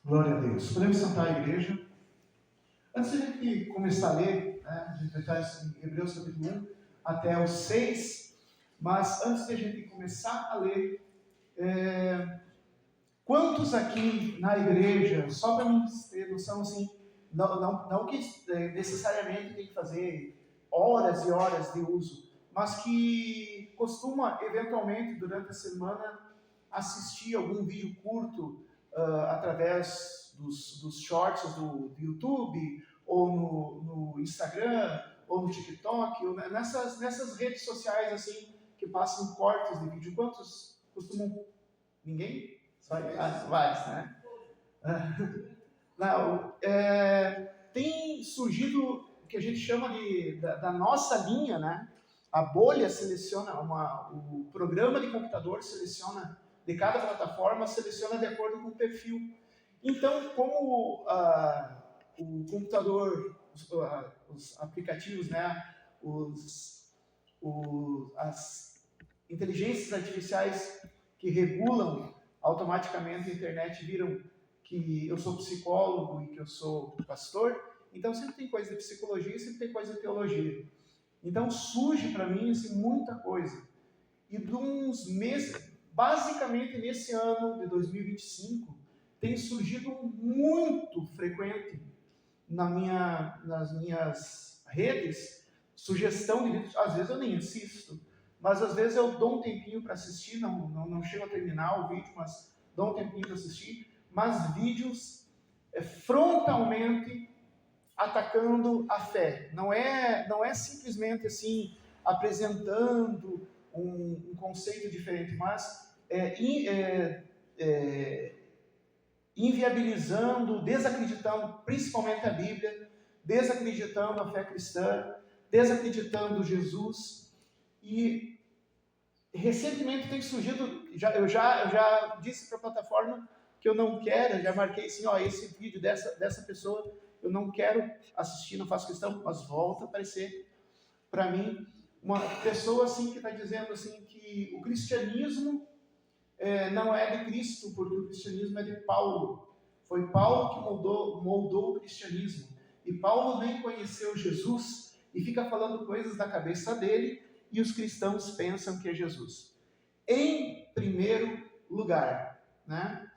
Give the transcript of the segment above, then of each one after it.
Glória a Deus. Podemos sentar a igreja? Antes de a gente começar a ler, né, a gente vai estar em Hebreus capítulo 1 até o 6, mas antes de a gente começar a ler, quantos aqui na igreja, só para mim ter noção assim, não que necessariamente tem que fazer horas e horas de uso, mas que costuma eventualmente durante a semana assistir algum vídeo curto através dos shorts do YouTube, ou no Instagram, ou no TikTok, ou nessas redes sociais assim que passam cortes de vídeo. Quantos costumam? Ninguém? Só vários, né? Não, tem surgido o que a gente chama da nossa linha, né? A bolha seleciona, o programa de computador seleciona, de cada plataforma, seleciona de acordo com o perfil. Então, como o computador, os aplicativos, né? As inteligências artificiais que regulam automaticamente a internet viram que eu sou psicólogo e que eu sou pastor, então sempre tem coisa de psicologia e sempre tem coisa de teologia. Então surge para mim assim, muita coisa. E de uns meses, basicamente nesse ano de 2025, tem surgido muito frequente nas minhas redes sugestão de vídeos. Às vezes eu nem assisto, mas às vezes eu dou um tempinho para assistir, não chego a terminar o vídeo, mas dou um tempinho para assistir, mas vídeos frontalmente atacando a fé. Não é simplesmente assim apresentando um conceito diferente, mas inviabilizando, desacreditando principalmente a Bíblia, desacreditando a fé cristã, desacreditando Jesus. E recentemente tem surgido, eu já disse para a plataforma que eu não quero, já marquei assim, ó, esse vídeo dessa pessoa eu não quero assistir, não faço questão, mas volta a aparecer para mim uma pessoa assim que está dizendo assim que o cristianismo não é de Cristo, porque o cristianismo é de Paulo. Foi Paulo que moldou o cristianismo. E Paulo nem conheceu Jesus e fica falando coisas da cabeça dele e os cristãos pensam que é Jesus. Em primeiro lugar, né?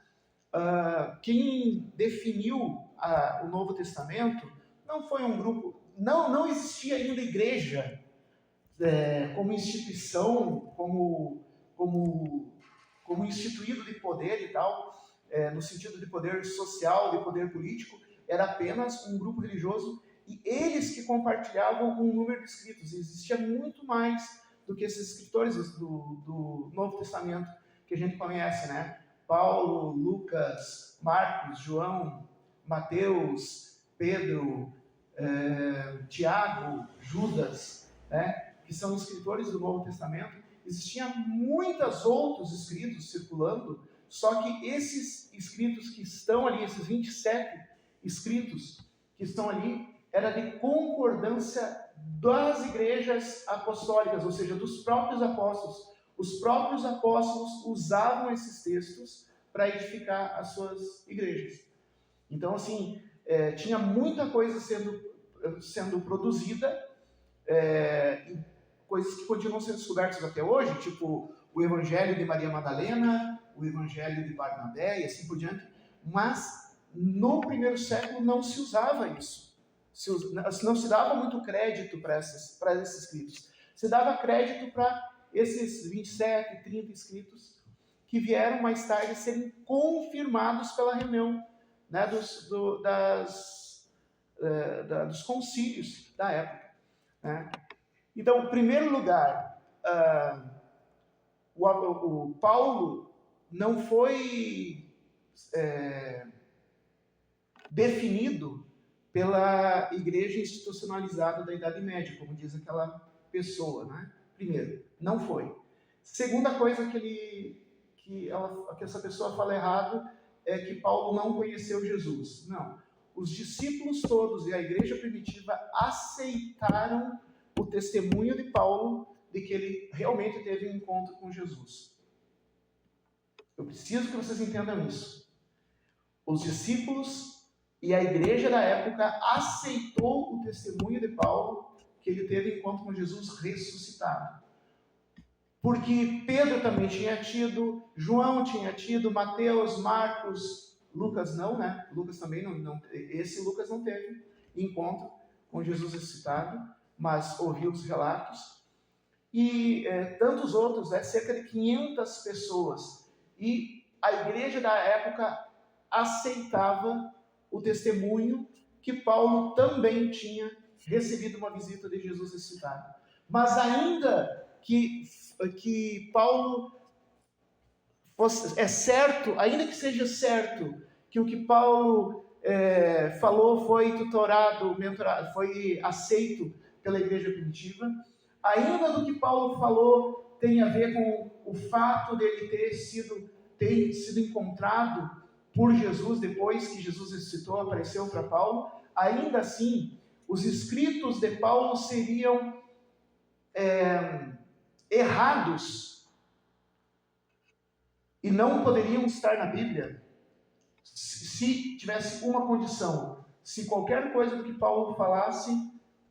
Quem definiu o Novo Testamento não foi um grupo, não existia ainda igreja como instituição, como instituído de poder e tal, no sentido de poder social, de poder político, era apenas um grupo religioso e eles que compartilhavam um número de escritos. E existia muito mais do que esses escritores do Novo Testamento que a gente conhece, né? Paulo, Lucas, Marcos, João, Mateus, Pedro, Tiago, Judas, né? Que são escritores do Novo Testamento. Existiam muitos outros escritos circulando, só que esses escritos que estão ali, esses 27 escritos que estão ali, era de concordância das igrejas apostólicas, ou seja, dos próprios apóstolos. Os próprios apóstolos usavam esses textos para edificar as suas igrejas. Então, assim, tinha muita coisa sendo produzida, coisas que continuam sendo descobertas até hoje, tipo o Evangelho de Maria Madalena, o Evangelho de Barnabé e assim por diante, mas no primeiro século não se usava isso. Não se dava muito crédito para esses escritos. Se dava crédito para esses 27, 30 escritos que vieram mais tarde a serem confirmados pela reunião, né, dos concílios da época, né? Então, em primeiro lugar, o Paulo não foi definido pela igreja institucionalizada da Idade Média, como diz aquela pessoa, né? Primeiro, não foi. Segunda coisa que essa pessoa fala errado é que Paulo não conheceu Jesus. Não. Os discípulos todos e a igreja primitiva aceitaram o testemunho de Paulo de que ele realmente teve um encontro com Jesus. Eu preciso que vocês entendam isso. os discípulos e a igreja da época aceitou o testemunho de Paulo, que ele teve encontro com Jesus ressuscitado. Porque Pedro também tinha tido, João tinha tido, Mateus, Marcos, Lucas não, né? Lucas também não, esse Lucas não teve encontro com Jesus ressuscitado, mas ouviu os relatos. E tantos outros, cerca de 500 pessoas. E a igreja da época aceitava o testemunho que Paulo também tinha recebido uma visita de Jesus ressuscitado. Mas ainda que Paulo ainda que seja certo que o que Paulo falou foi tutorado, mentorado, foi aceito pela igreja primitiva, ainda do que Paulo falou tem a ver com o fato dele ter sido encontrado por Jesus depois que Jesus ressuscitou, apareceu para Paulo, ainda assim, os escritos de Paulo seriam errados e não poderiam estar na Bíblia se tivesse uma condição: se qualquer coisa do que Paulo falasse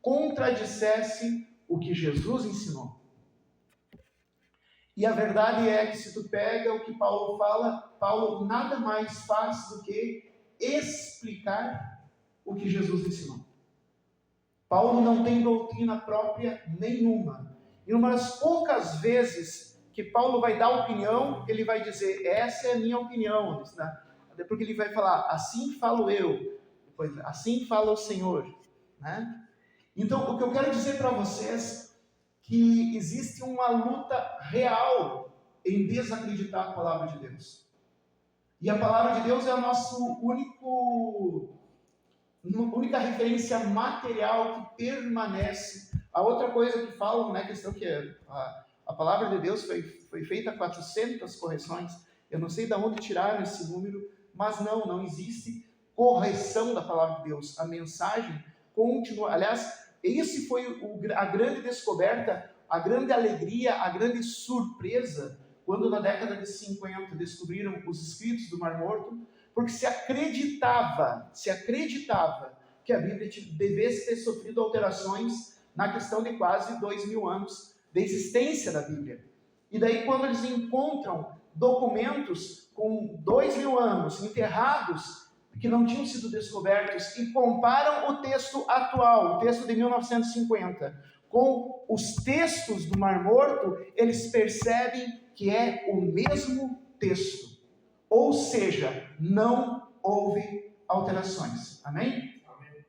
contradissesse o que Jesus ensinou. E a verdade é que se tu pega o que Paulo fala, Paulo nada mais faz do que explicar o que Jesus ensinou. Paulo não tem doutrina própria nenhuma. E uma das poucas vezes que Paulo vai dar opinião, ele vai dizer, essa é a minha opinião. Porque ele vai falar, assim falo eu, depois, assim fala o Senhor. Né? Então, o que eu quero dizer para vocês que existe uma luta real em desacreditar a palavra de Deus. E a palavra de Deus é a nossa única referência material que permanece. A outra coisa que falam, né, questão que a palavra de Deus foi feita 400 correções. Eu não sei de onde tiraram esse número, mas não existe correção da palavra de Deus. A mensagem continua. Aliás, esse foi a grande descoberta, a grande alegria, a grande surpresa, quando na década de 50 descobriram os escritos do Mar Morto, porque se acreditava que a Bíblia devesse ter sofrido alterações na questão de quase 2000 anos de existência da Bíblia. E daí quando eles encontram documentos com 2000 anos enterrados, que não tinham sido descobertos, e comparam o texto atual, o texto de 1950, com os textos do Mar Morto, eles percebem que é o mesmo texto. Ou seja, não houve alterações. Amém? Amém.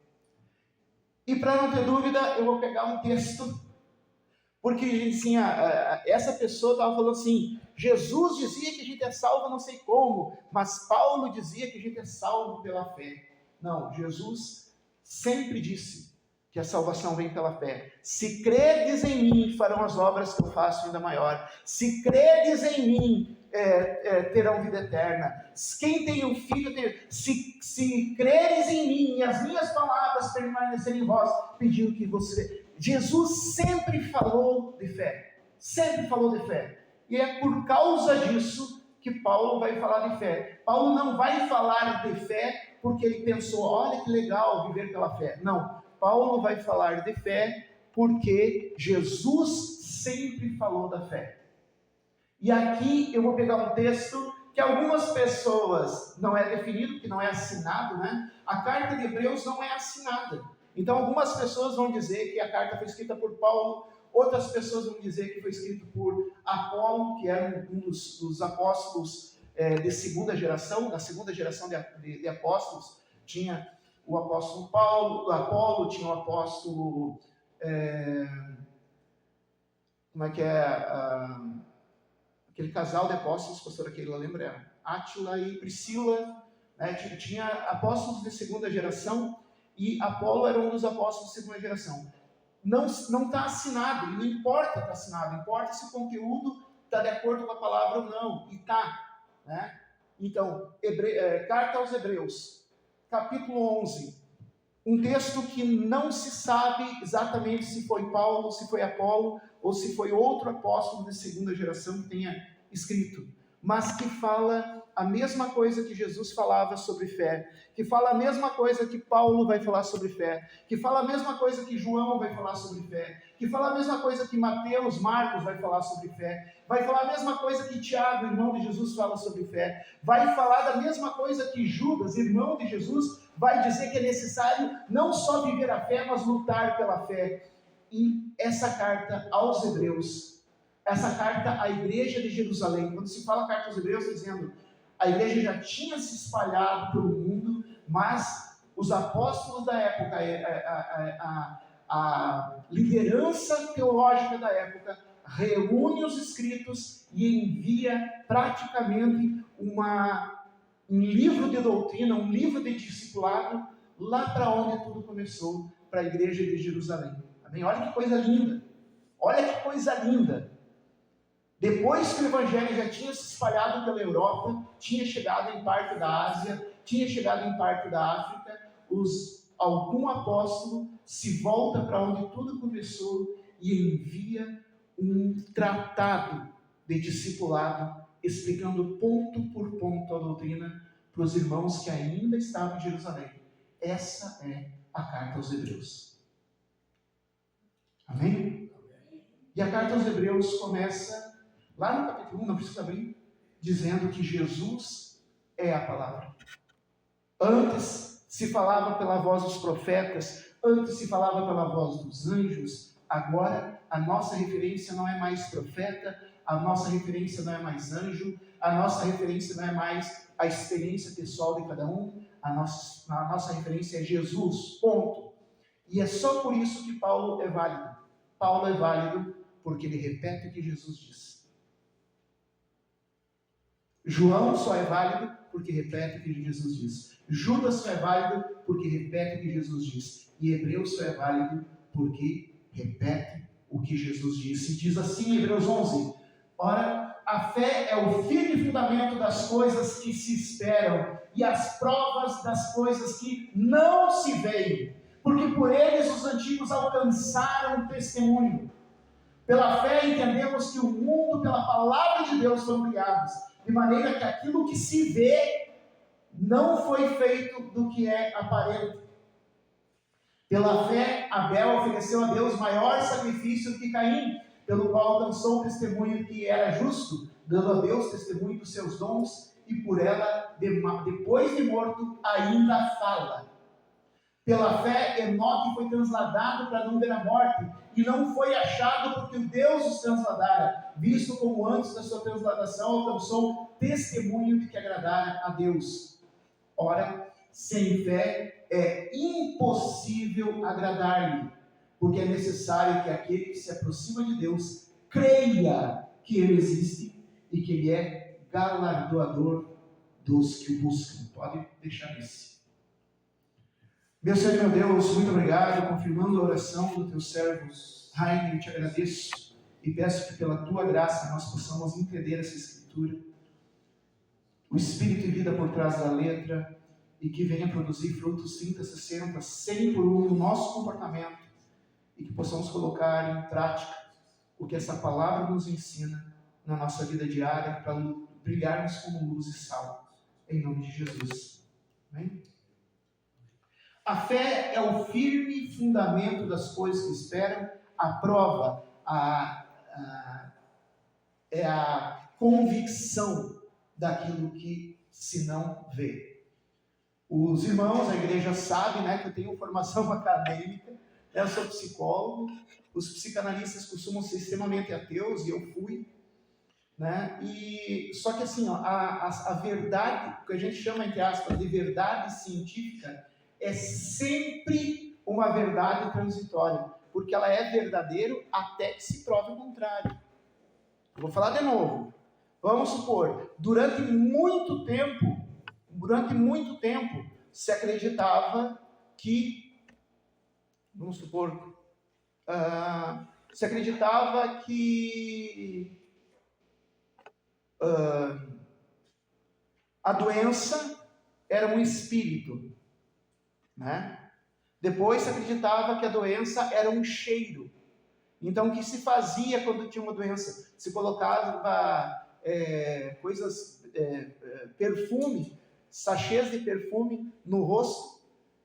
E para não ter dúvida, eu vou pegar um texto, porque assim, essa pessoa estava falando assim, Jesus dizia que a gente é salvo não sei como, mas Paulo dizia que a gente é salvo pela fé. Não, Jesus sempre disse que a salvação vem pela fé. Se credes em mim, farão as obras que eu faço ainda maior. Se credes em mim, terão vida eterna. Quem tem um filho, se creres em mim e as minhas palavras permanecerem em vós, pediu que você... Jesus sempre falou de fé. Sempre falou de fé. E é por causa disso que Paulo vai falar de fé. Paulo não vai falar de fé porque ele pensou, olha que legal viver pela fé. Não, Paulo vai falar de fé porque Jesus sempre falou da fé. E aqui eu vou pegar um texto que algumas pessoas, não é definido, que não é assinado, né? A carta de Hebreus não é assinada. Então algumas pessoas vão dizer que a carta foi escrita por Paulo, outras pessoas vão dizer que foi escrito por Apolo, que era um dos apóstolos de segunda geração, da segunda geração de apóstolos. Tinha o apóstolo Paulo, Apolo, tinha o apóstolo... aquele casal de apóstolos, pastora Keila lembra? Átila e Priscila, né? Tinha apóstolos de segunda geração, e Apolo era um dos apóstolos de segunda geração. Não está assinado, e não importa estar assinado, importa se o conteúdo está de acordo com a palavra ou não, e está. Né? Então, Carta aos Hebreus, capítulo 11, um texto que não se sabe exatamente se foi Paulo, se foi Apolo, ou se foi outro apóstolo de segunda geração que tenha escrito, mas que fala a mesma coisa que Jesus falava sobre fé, que fala a mesma coisa que Paulo vai falar sobre fé, que fala a mesma coisa que João vai falar sobre fé, que fala a mesma coisa que Mateus, Marcos vai falar sobre fé, vai falar a mesma coisa que Tiago, irmão de Jesus, fala sobre fé, vai falar da mesma coisa que Judas, irmão de Jesus, vai dizer que é necessário não só viver a fé, mas lutar pela fé. E essa carta aos Hebreus, essa carta à igreja de Jerusalém, quando se fala carta aos Hebreus, está dizendo, a igreja já tinha se espalhado pelo mundo, mas os apóstolos da época, a liderança teológica da época, reúne os escritos e envia praticamente um livro de doutrina, um livro de discipulado, lá para onde tudo começou, para a igreja de Jerusalém. Amém? Olha que coisa linda! Olha que coisa linda! Depois que o evangelho já tinha se espalhado pela Europa, tinha chegado em parte da Ásia, tinha chegado em parte da África, algum apóstolo se volta para onde tudo começou e envia um tratado de discipulado, explicando ponto por ponto a doutrina para os irmãos que ainda estavam em Jerusalém. Essa é a carta aos Hebreus. Amém? E a carta aos Hebreus começa lá no capítulo 1, não precisa abrir, dizendo que Jesus é a palavra. Antes se falava pela voz dos profetas, antes se falava pela voz dos anjos, agora a nossa referência não é mais profeta, a nossa referência não é mais anjo, a nossa referência não é mais a experiência pessoal de cada um, a nossa referência é Jesus, ponto. E é só por isso que Paulo é válido. Paulo é válido porque ele repete o que Jesus diz. João só é válido porque repete o que Jesus diz. Judas só é válido porque repete o que Jesus diz. E Hebreus só é válido porque repete o que Jesus disse. E diz assim em Hebreus 11: ora, a fé é o firme fundamento das coisas que se esperam e as provas das coisas que não se veem, porque por eles os antigos alcançaram testemunho. Pela fé entendemos que o mundo, pela palavra de Deus, foram criados, de maneira que aquilo que se vê não foi feito do que é aparente. Pela fé, Abel ofereceu a Deus maior sacrifício do que Caim, pelo qual alcançou o testemunho que era justo, dando a Deus testemunho dos seus dons, e por ela, depois de morto, ainda fala. Pela fé, Enoque foi transladado para não ver a morte, e não foi achado porque o Deus os transladara, visto como antes da sua transladação alcançou testemunho de que agradara a Deus. Ora, sem fé é impossível agradar-lhe, porque é necessário que aquele que se aproxima de Deus creia que Ele existe e que Ele é galardoador dos que o buscam. Pode deixar esse. Meu Senhor, meu Deus, muito obrigado, confirmando a oração do teu servo Rainer, eu te agradeço e peço que pela tua graça nós possamos entender essa escritura, o espírito e vida por trás da letra, e que venha produzir frutos 30, 60, 100 por um no nosso comportamento, e que possamos colocar em prática o que essa palavra nos ensina na nossa vida diária, para brilharmos como luz e sal, em nome de Jesus. Amém? A fé é o firme fundamento das coisas que esperam, a prova, é a convicção daquilo que se não vê. Os irmãos, a igreja sabe, né, que eu tenho formação acadêmica, eu sou psicólogo, os psicanalistas costumam ser extremamente ateus, e eu fui, né, e só que assim, ó, a verdade, o que a gente chama, entre aspas, de verdade científica, é sempre uma verdade transitória, porque ela é verdadeira até que se prove o contrário. Vou falar de novo. Vamos supor, durante muito tempo, se acreditava que, a doença era um espírito, né? Depois se acreditava que a doença era um cheiro. Então, o que se fazia quando tinha uma doença? Se colocava coisas perfume, sachês de perfume no rosto,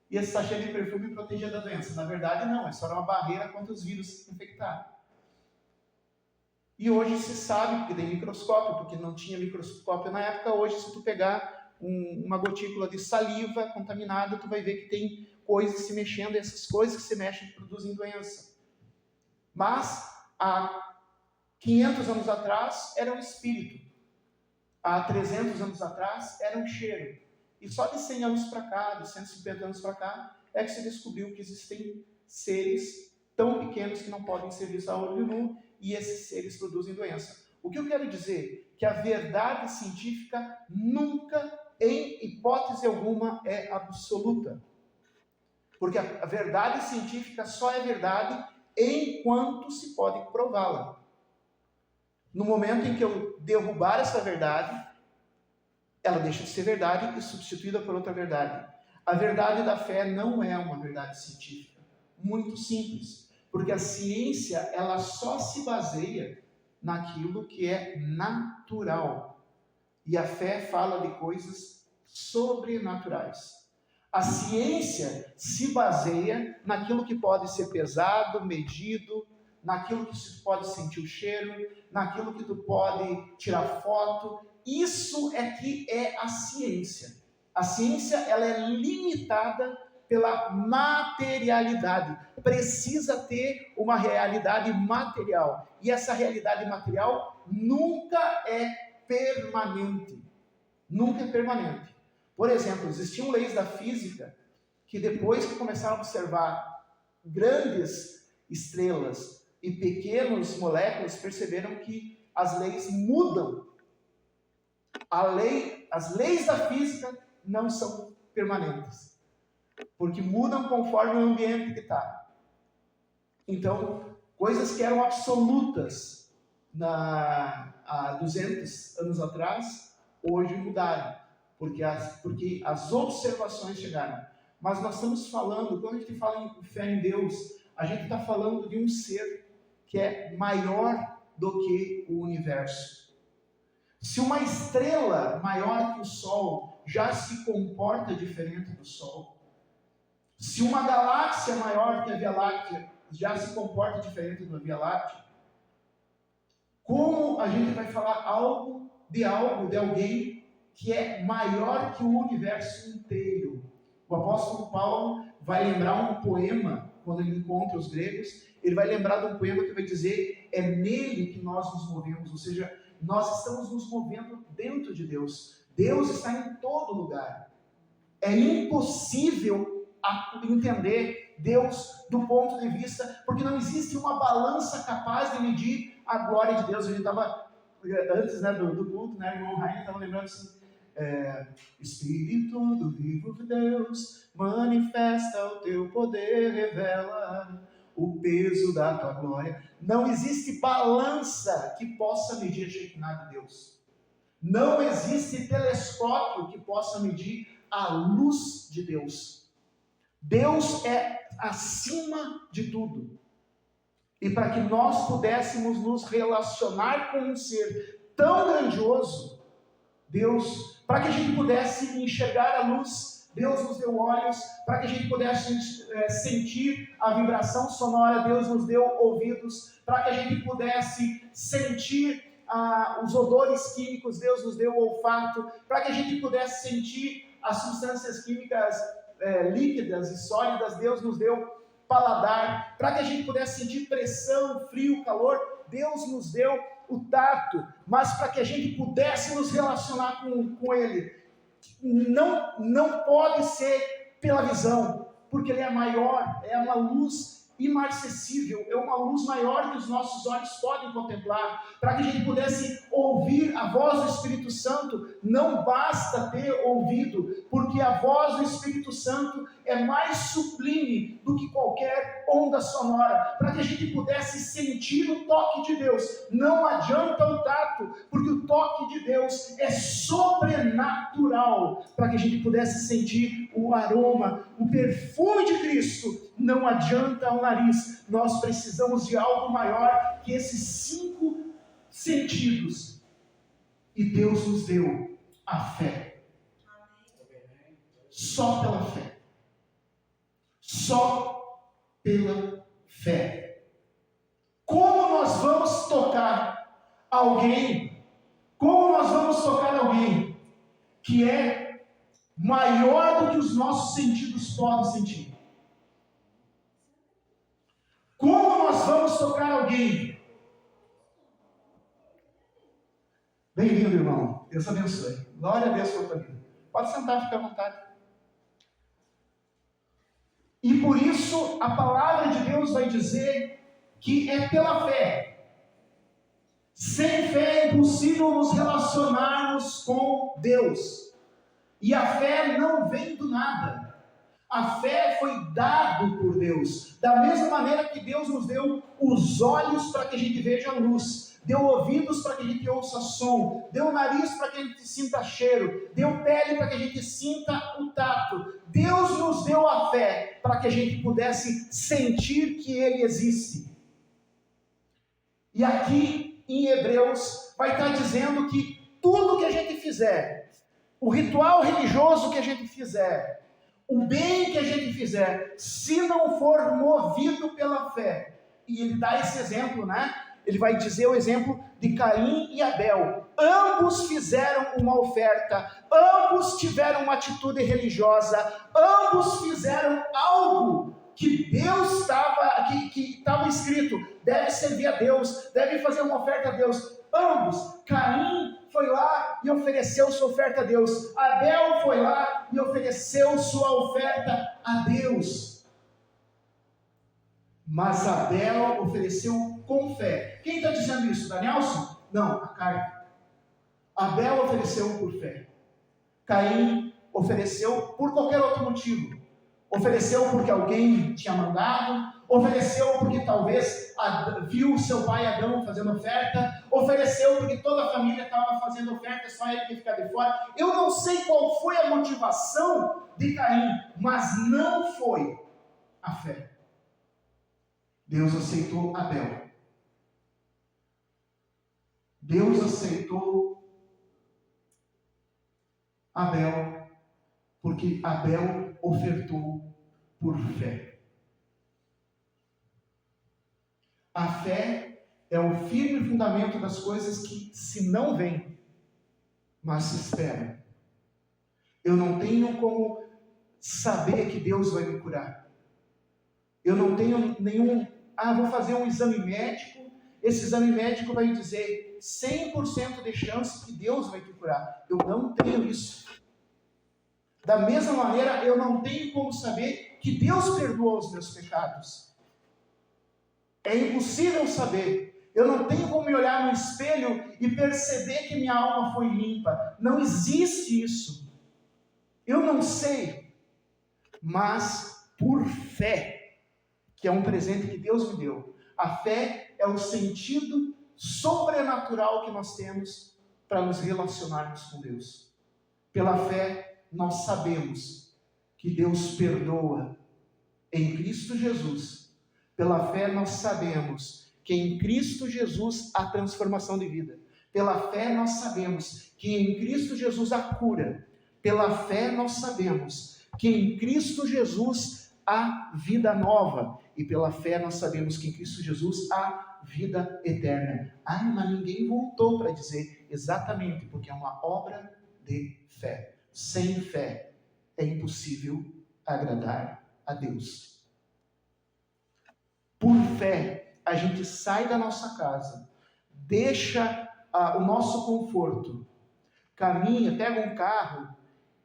e esse sachê de perfume protegia da doença. Na verdade, não, é só uma barreira contra os vírus infectar. E hoje se sabe, porque tem microscópio, porque não tinha microscópio na época, hoje se tu pegar uma gotícula de saliva contaminada, tu vai ver que tem coisas se mexendo, e essas coisas que se mexem produzem doença. Mas, há 500 anos atrás, era um espírito. Há 300 anos atrás, era um cheiro. E só de 100 anos para cá, de 150 anos para cá, é que se descobriu que existem seres tão pequenos que não podem ser vistos a olho nu, e esses seres produzem doença. O que eu quero dizer? Que a verdade científica nunca, em hipótese alguma, é absoluta. Porque a verdade científica só é verdade enquanto se pode prová-la. No momento em que eu derrubar essa verdade, ela deixa de ser verdade e substituída por outra verdade. A verdade da fé não é uma verdade científica. Muito simples. Porque a ciência, ela só se baseia naquilo que é natural. E a fé fala de coisas sobrenaturais. A ciência se baseia naquilo que pode ser pesado, medido, naquilo que se pode sentir o cheiro, naquilo que tu pode tirar foto. Isso é que é a ciência. A ciência, ela é limitada pela materialidade. Precisa ter uma realidade material. E essa realidade material nunca é permanente. Nunca é permanente. Por exemplo, existiam leis da física que depois que começaram a observar grandes estrelas e pequenas moléculas, perceberam que as leis mudam. As leis da física não são permanentes, porque mudam conforme o ambiente que está. Então, coisas que eram absolutas há 200 anos atrás, hoje mudaram, porque as observações chegaram. Mas nós estamos falando, quando a gente fala em fé em Deus, a gente está falando de um ser que é maior do que o universo. Se uma estrela maior que o Sol já se comporta diferente do Sol, se uma galáxia maior que a Via Láctea já se comporta diferente da Via Láctea, como a gente vai falar de alguém que é maior que o universo inteiro? O apóstolo Paulo vai lembrar um poema, quando ele encontra os gregos, ele vai lembrar de um poema que vai dizer: é nele que nós nos movemos, ou seja, nós estamos nos movendo dentro de Deus. Deus está em todo lugar. É impossível entender Deus do ponto de vista, porque não existe uma balança capaz de medir a glória de Deus. A gente estava, antes do culto, o irmão Rainha estava lembrando assim, Espírito do vivo de Deus, manifesta o teu poder, revela o peso da tua glória. Não existe balança que possa medir a Shekinah de Deus. Não existe telescópio que possa medir a luz de Deus. Deus é acima de tudo. E para que nós pudéssemos nos relacionar com um ser tão grandioso, Deus, para que a gente pudesse enxergar a luz, Deus nos deu olhos. Para que a gente pudesse sentir a vibração sonora, Deus nos deu ouvidos. Para que a gente pudesse sentir os odores químicos, Deus nos deu olfato. Para que a gente pudesse sentir as substâncias químicas líquidas e sólidas, Deus nos deu paladar. Para que a gente pudesse sentir pressão, frio, calor, Deus nos deu o tato. Mas para que a gente pudesse nos relacionar com Ele, não pode ser pela visão, porque Ele é maior, é uma luz imarcessível, é uma luz maior que os nossos olhos podem contemplar. Para que a gente pudesse ouvir a voz do Espírito Santo, não basta ter ouvido, porque a voz do Espírito Santo é mais sublime do que qualquer onda sonora. Para que a gente pudesse sentir o toque de Deus, não adianta o tato, porque o toque de Deus é sobrenatural. Para que a gente pudesse sentir o aroma, o perfume de Cristo, não adianta o nariz. Nós precisamos de algo maior que esses 5 sentidos. E Deus nos deu. a fé. Só pela fé. Só pela fé. Como nós vamos tocar alguém? Como nós vamos tocar alguém que é maior do que os nossos sentidos podem sentir? Como nós vamos tocar alguém? Bem-vindo, irmão. Deus abençoe. Glória a Deus pela tua vida. Pode sentar, fica à vontade. E por isso a palavra de Deus vai dizer que é pela fé. Sem fé é impossível nos relacionarmos com Deus. E a fé não vem do nada. A fé foi dado por Deus. Da mesma maneira que Deus nos deu os olhos para que a gente veja a luz, deu ouvidos para que a gente ouça som, deu nariz para que a gente sinta cheiro, deu pele para que a gente sinta o tato. Deus nos deu a fé para que a gente pudesse sentir que Ele existe. E aqui em Hebreus vai estar dizendo que tudo que a gente fizer, o ritual religioso que a gente fizer, o bem que a gente fizer, se não for movido pela fé, e ele dá esse exemplo, né? Ele vai dizer o exemplo de Caim e Abel. Ambos fizeram uma oferta, ambos tiveram uma atitude religiosa, ambos fizeram algo que Deus estava, que estava escrito, deve servir a Deus, deve fazer uma oferta a Deus. Ambos, Caim foi lá e ofereceu sua oferta a Deus, Abel foi lá e ofereceu sua oferta a Deus. Mas Abel ofereceu com fé. Quem está dizendo isso? Danielson? Não, a carta. Abel ofereceu por fé. Caim ofereceu por qualquer outro motivo. Ofereceu porque alguém tinha mandado, ofereceu porque talvez viu seu pai Adão fazendo oferta, ofereceu porque toda a família estava fazendo oferta, só ele que ia ficar de fora. Eu não sei qual foi a motivação de Caim, mas não foi a fé. Deus aceitou Abel. Deus aceitou Abel porque Abel ofertou por fé. A fé é o firme fundamento das coisas que se não vêm, mas se esperam. Eu não tenho como saber que Deus vai me curar. Eu não tenho nenhum... vou fazer um exame médico, esse exame médico vai dizer 100% de chance que Deus vai te curar. Eu não tenho isso. Da mesma maneira, eu não tenho como saber que Deus perdoou os meus pecados. É impossível saber. Eu não tenho como me olhar no espelho e perceber que minha alma foi limpa. Não existe isso. Eu não sei. Mas por fé, que é um presente que Deus me deu. A fé é o sentido sobrenatural que nós temos para nos relacionarmos com Deus. Pela fé, nós sabemos que Deus perdoa em Cristo Jesus. Pela fé, nós sabemos que em Cristo Jesus há transformação de vida. Pela fé, nós sabemos que em Cristo Jesus há cura. Pela fé, nós sabemos que em Cristo Jesus há vida nova. E pela fé, nós sabemos que em Cristo Jesus há vida eterna. Mas ninguém voltou para dizer exatamente, porque é uma obra de fé. Sem fé é impossível agradar a Deus. Por fé, a gente sai da nossa casa, deixa o nosso conforto, caminha, pega um carro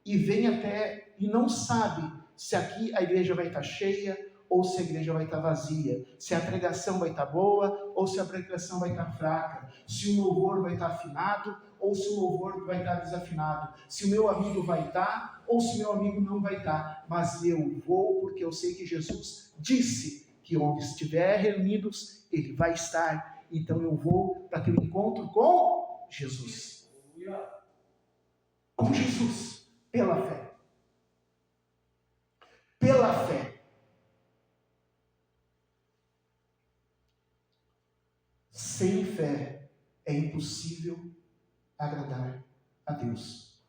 e vem até, e não sabe se aqui a igreja vai estar cheia ou se a igreja vai estar vazia, se a pregação vai estar boa ou se a pregação vai estar fraca, se o louvor vai estar afinado ou se o louvor vai estar desafinado, se o meu amigo vai estar ou se o meu amigo não vai estar, mas eu vou porque eu sei que Jesus disse que onde estiver reunidos, Ele vai estar, então eu vou para ter um encontro com Jesus. Com Jesus, pela fé. Pela fé. Sem fé é impossível agradar a Deus.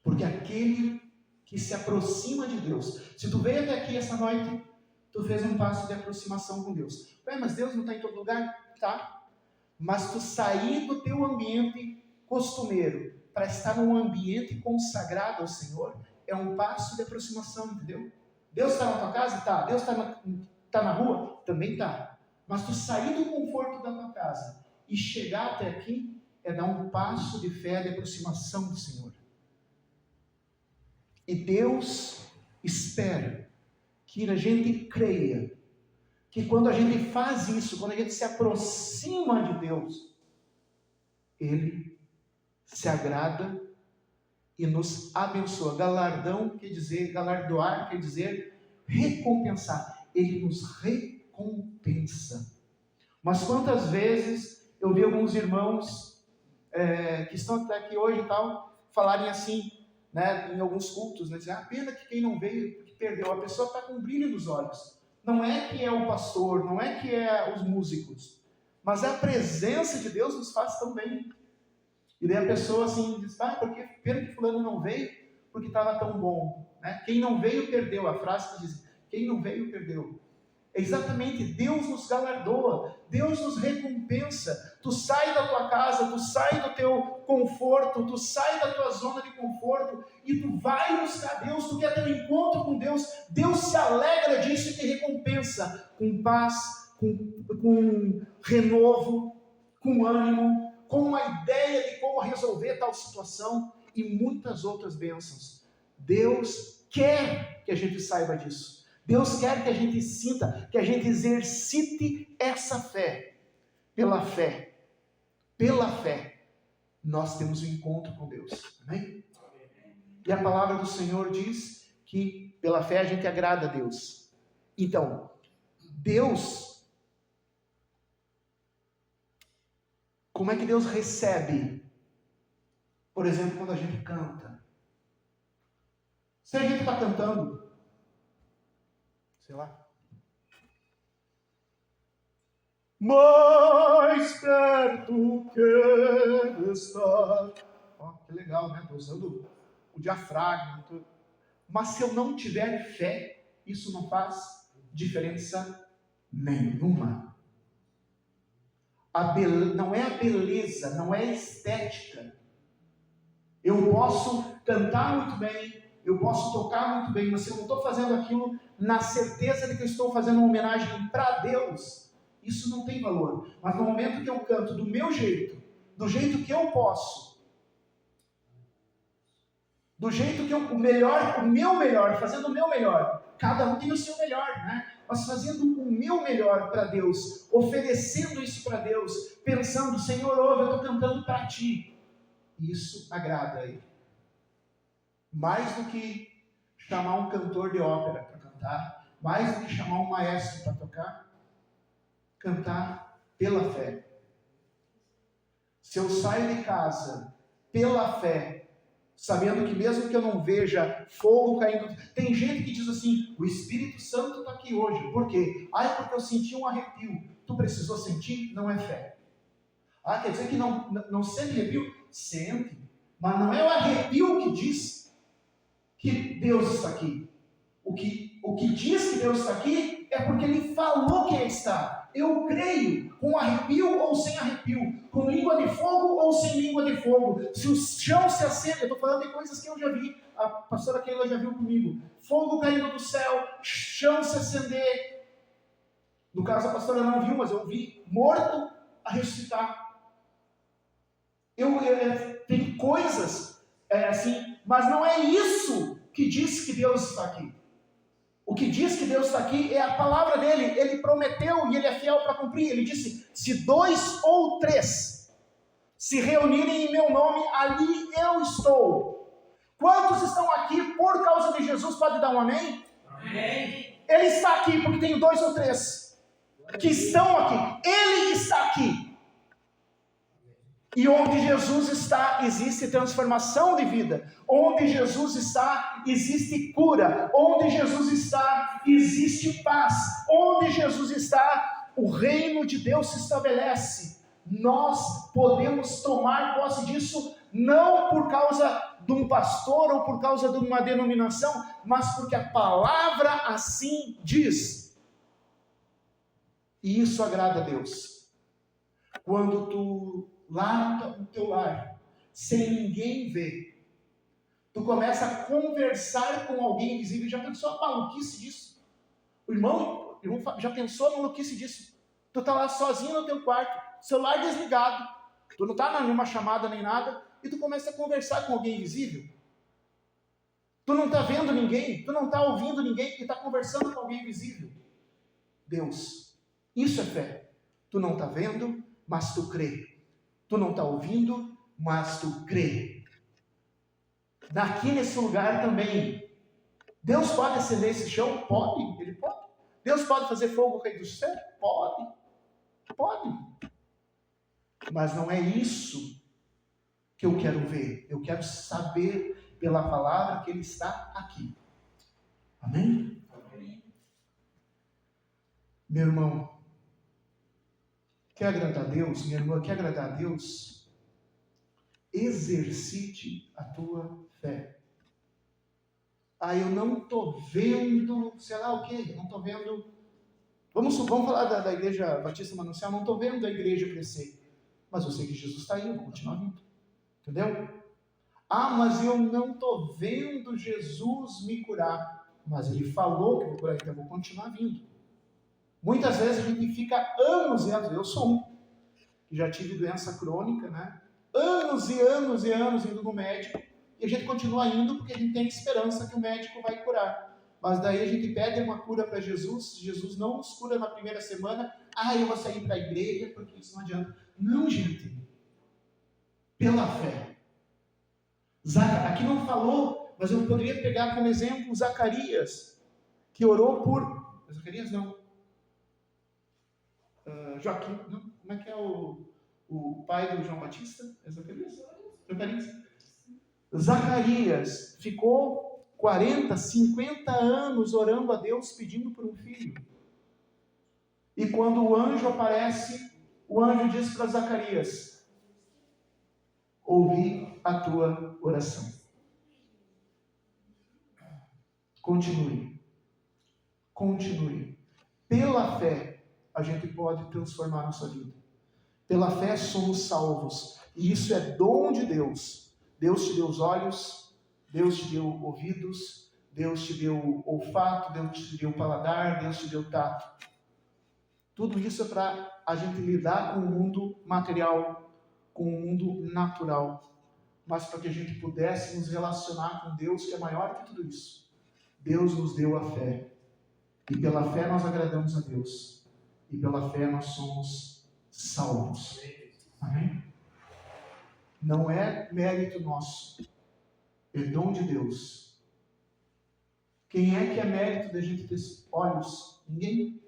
Porque aquele que se aproxima de Deus, se tu veio até aqui essa noite, tu fez um passo de aproximação com Deus. Mas Deus não está em todo lugar? Tá. Mas tu sair do teu ambiente costumeiro para estar num ambiente consagrado ao Senhor, é um passo de aproximação, entendeu? Deus está na tua casa? Tá. Deus está na rua? Também tá. Mas tu sair do conforto da tua casa e chegar até aqui, é dar um passo de fé, de aproximação do Senhor. E Deus espera que a gente creia que quando a gente faz isso, quando a gente se aproxima de Deus, Ele se agrada e nos abençoa. Galardão quer dizer, galardoar quer dizer recompensar. Ele nos recompensa. Mas quantas vezes eu vi alguns irmãos que estão até aqui hoje e tal, falarem assim, né, em alguns cultos, né, dizer, pena que quem não veio, que perdeu. A pessoa está com um brilho nos olhos. Não é que é o pastor, não é que é os músicos, mas a presença de Deus nos faz tão bem. E daí a pessoa assim diz, porque pena que fulano não veio, porque estava tão bom. Né? Quem não veio, perdeu. A frase que diz, quem não veio, perdeu. É exatamente, Deus nos galardoa, Deus nos recompensa. Tu sai da tua casa, tu sai do teu conforto, tu sai da tua zona de conforto e tu vai buscar Deus, tu quer ter um encontro com Deus. Deus se alegra disso e te recompensa com paz, com renovo, com ânimo, com uma ideia de como resolver tal situação e muitas outras bênçãos. Deus quer que a gente saiba disso. Deus quer que a gente sinta, que a gente exercite essa fé. Pela fé, nós temos um encontro com Deus. Amém? E a palavra do Senhor diz que pela fé a gente agrada a Deus. Então, Deus, como é que Deus recebe? Por exemplo, quando a gente canta. Se a gente está cantando, sei lá, mais perto quero estar. Que legal, né? Estou usando o diafragma. Mas se eu não tiver fé, isso não faz diferença nenhuma. Não é a beleza, não é a estética. Eu posso cantar muito bem, eu posso tocar muito bem, mas se eu não estou fazendo aquilo na certeza de que eu estou fazendo uma homenagem para Deus, isso não tem valor. Mas no momento que eu canto do meu jeito, do jeito que eu posso, do jeito que o meu melhor, fazendo o meu melhor, cada um tem o seu melhor, né? Mas fazendo o meu melhor para Deus, oferecendo isso para Deus, pensando, Senhor, ouve, eu estou cantando para Ti. Isso agrada a Ele. Mais do que chamar um cantor de ópera para cantar, mais do que chamar um maestro para tocar, cantar pela fé. Se eu saio de casa pela fé, sabendo que mesmo que eu não veja fogo caindo, tem gente que diz assim, o Espírito Santo está aqui hoje, por quê? Porque eu senti um arrepio. Tu precisou sentir? Não é fé. Quer dizer que não sente arrepio? Sente, mas não é o arrepio que diz que Deus está aqui. O que diz que Deus está aqui é porque Ele falou que está. Eu creio, com arrepio ou sem arrepio, com língua de fogo ou sem língua de fogo. Se o chão se acende, eu estou falando de coisas que eu já vi, a pastora Keila já viu comigo. Fogo caindo do céu, chão se acender. No caso a pastora não viu, mas eu vi morto a ressuscitar. Tem coisas assim, mas não é isso que diz que Deus está aqui. O que diz que Deus está aqui é a palavra dele. Ele prometeu e ele é fiel para cumprir. Ele disse, se 2 ou 3 se reunirem em meu nome, ali eu estou. Quantos estão aqui por causa de Jesus? Pode dar um amém? Amém. Ele está aqui porque tem 2 ou 3 que estão aqui. Ele está aqui. E onde Jesus está, existe transformação de vida. Onde Jesus está, existe cura. Onde Jesus está, existe paz. Onde Jesus está, o reino de Deus se estabelece. Nós podemos tomar posse disso, não por causa de um pastor ou por causa de uma denominação, mas porque a palavra assim diz. E isso agrada a Deus. Quando tu, lá no teu lar, sem ninguém ver, tu começa a conversar com alguém invisível. Já pensou a maluquice disso? O irmão já pensou a maluquice disso? Tu tá lá sozinho no teu quarto, celular desligado, tu não tá nenhuma chamada nem nada, e tu começa a conversar com alguém invisível. Tu não tá vendo ninguém, tu não tá ouvindo ninguém, e tá conversando com alguém invisível. Deus, isso é fé. Tu não tá vendo, mas tu crê. Tu não tá ouvindo, mas tu crê. Daqui nesse lugar também, Deus pode acender esse chão? Pode, Ele pode. Deus pode fazer fogo cair do céu? Pode. Pode. Mas não é isso que eu quero ver. Eu quero saber pela palavra que Ele está aqui. Amém? Amém. Meu irmão, quer agradar a Deus? Minha irmã, quer agradar a Deus? Exercite a tua fé. Ah, eu não estou vendo, sei lá o quê, eu não estou vendo. Vamos falar da igreja Batista Manancial, não estou vendo a igreja crescer. Mas eu sei que Jesus está aí, eu vou continuar vindo. Entendeu? Ah, mas eu não estou vendo Jesus me curar. Mas Ele falou que eu vou curar, então eu vou continuar vindo. Muitas vezes a gente fica anos e anos, eu sou um, que já tive doença crônica, né? Anos e anos e anos indo no médico, e a gente continua indo porque a gente tem esperança que o médico vai curar. Mas daí a gente pede uma cura para Jesus, Jesus não nos cura na primeira semana, eu vou sair para a igreja porque isso não adianta. Não, gente. Pela fé. Aqui não falou, mas eu poderia pegar como exemplo Zacarias, que orou por... Zacarias não. Joaquim, não? Como é que é o pai do João Batista? É Zacarias? Zacarias ficou 40, 50 anos orando a Deus pedindo por um filho. E quando o anjo aparece, o anjo diz para Zacarias: ouvi a tua oração. Continue. Continue. Pela fé, a gente pode transformar nossa vida. Pela fé somos salvos. E isso é dom de Deus. Deus te deu os olhos, Deus te deu ouvidos, Deus te deu olfato, Deus te deu paladar, Deus te deu tato. Tudo isso é para a gente lidar com o mundo material, com o mundo natural. Mas para que a gente pudesse nos relacionar com Deus, que é maior que tudo isso. Deus nos deu a fé. E pela fé nós agradamos a Deus. E pela fé nós somos salvos. Amém? Não é mérito nosso. É dom de Deus. Quem é que é mérito da gente ter olhos? Ninguém.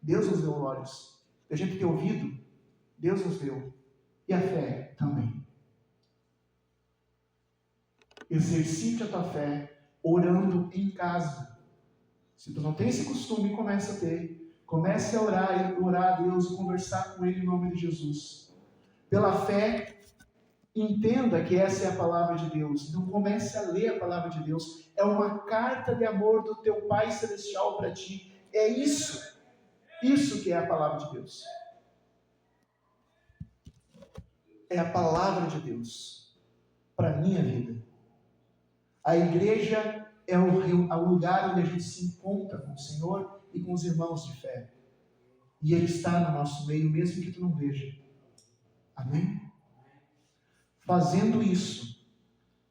Deus nos deu olhos. Da gente ter ouvido? Deus nos deu. E a fé também. Exercite a tua fé orando em casa. Se tu não tem esse costume, comece a ter. Comece a orar a Deus e conversar com Ele em nome de Jesus. Pela fé, entenda que essa é a palavra de Deus. Então comece a ler a palavra de Deus. É uma carta de amor do teu Pai Celestial para ti. É isso. Isso que é a palavra de Deus. É a palavra de Deus para a minha vida. A igreja é o lugar onde a gente se encontra com o Senhor e com os irmãos de fé. E Ele está no nosso meio, mesmo que tu não veja. Amém? Fazendo isso,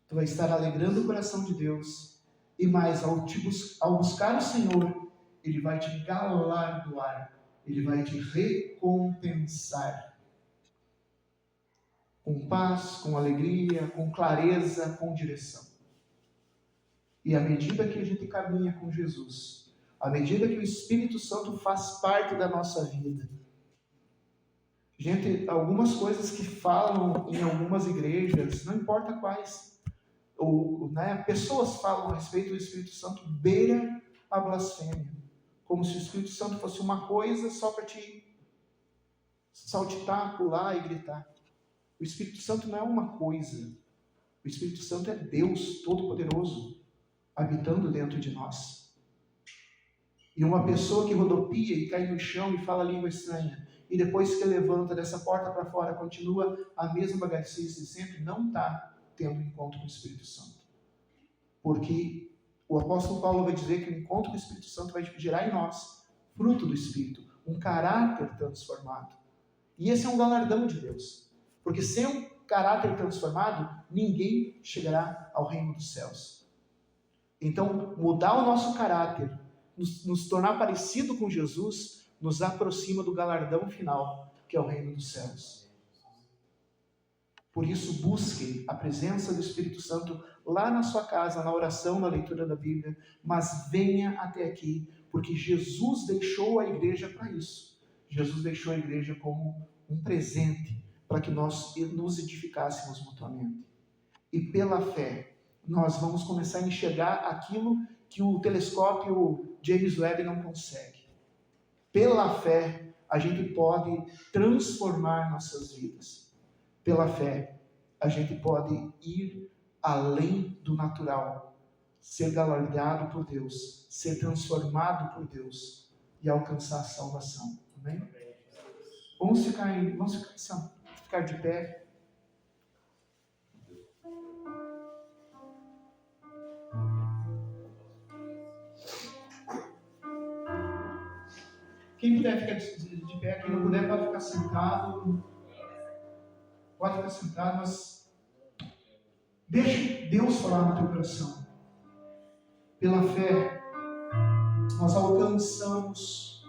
tu vai estar alegrando o coração de Deus. E mais, ao buscar o Senhor, Ele vai te galardoar. Ele vai te recompensar. Com paz, com alegria, com clareza, com direção. E à medida que a gente caminha com Jesus, à medida que o Espírito Santo faz parte da nossa vida, gente, algumas coisas que falam em algumas igrejas, não importa quais, pessoas falam a respeito do Espírito Santo, beira a blasfêmia, como se o Espírito Santo fosse uma coisa só para te saltitar, pular e gritar. O Espírito Santo não é uma coisa. O Espírito Santo é Deus Todo-Poderoso habitando dentro de nós. E uma pessoa que rodopia e cai no chão e fala língua estranha, e depois que levanta dessa porta para fora, continua a mesma bagaceice de sempre, não está tendo encontro com o Espírito Santo. Porque o apóstolo Paulo vai dizer que o encontro com o Espírito Santo vai gerar em nós fruto do Espírito, um caráter transformado. E esse é um galardão de Deus. Porque sem um caráter transformado, ninguém chegará ao reino dos céus. Então, mudar o nosso caráter, nos tornar parecido com Jesus, nos aproxima do galardão final, que é o reino dos céus. Por isso, busque a presença do Espírito Santo lá na sua casa, na oração, na leitura da Bíblia, mas venha até aqui, porque Jesus deixou a igreja para isso. Jesus deixou a igreja como um presente, para que nós nos edificássemos mutuamente. E pela fé, nós vamos começar a enxergar aquilo que o telescópio James Webb não consegue. Pela fé, a gente pode transformar nossas vidas. Pela fé, a gente pode ir além do natural, ser galardoado por Deus, ser transformado por Deus e alcançar a salvação. Amém? Vamos ficar de pé. Quem puder ficar de pé, quem não puder pode ficar sentado. Pode ficar sentado, mas deixe Deus falar no teu coração. Pela fé, nós alcançamos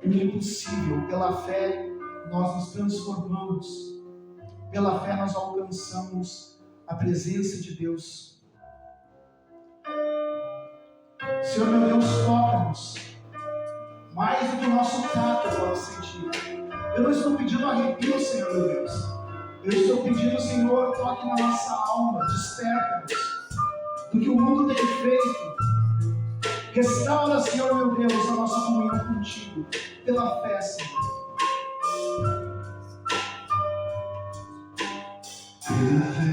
o impossível. Pela fé, nós nos transformamos. Pela fé, nós alcançamos a presença de Deus. Senhor, meu Deus, toca-nos. Mais do que o nosso tato pode sentir. Eu não estou pedindo arrepio, Senhor, meu Deus. Eu estou pedindo, Senhor, toque na nossa alma, desperta-nos do que o mundo tem feito. Restaura, Senhor, meu Deus, a nossa comunhão contigo, pela fé, Senhor. Pela fé.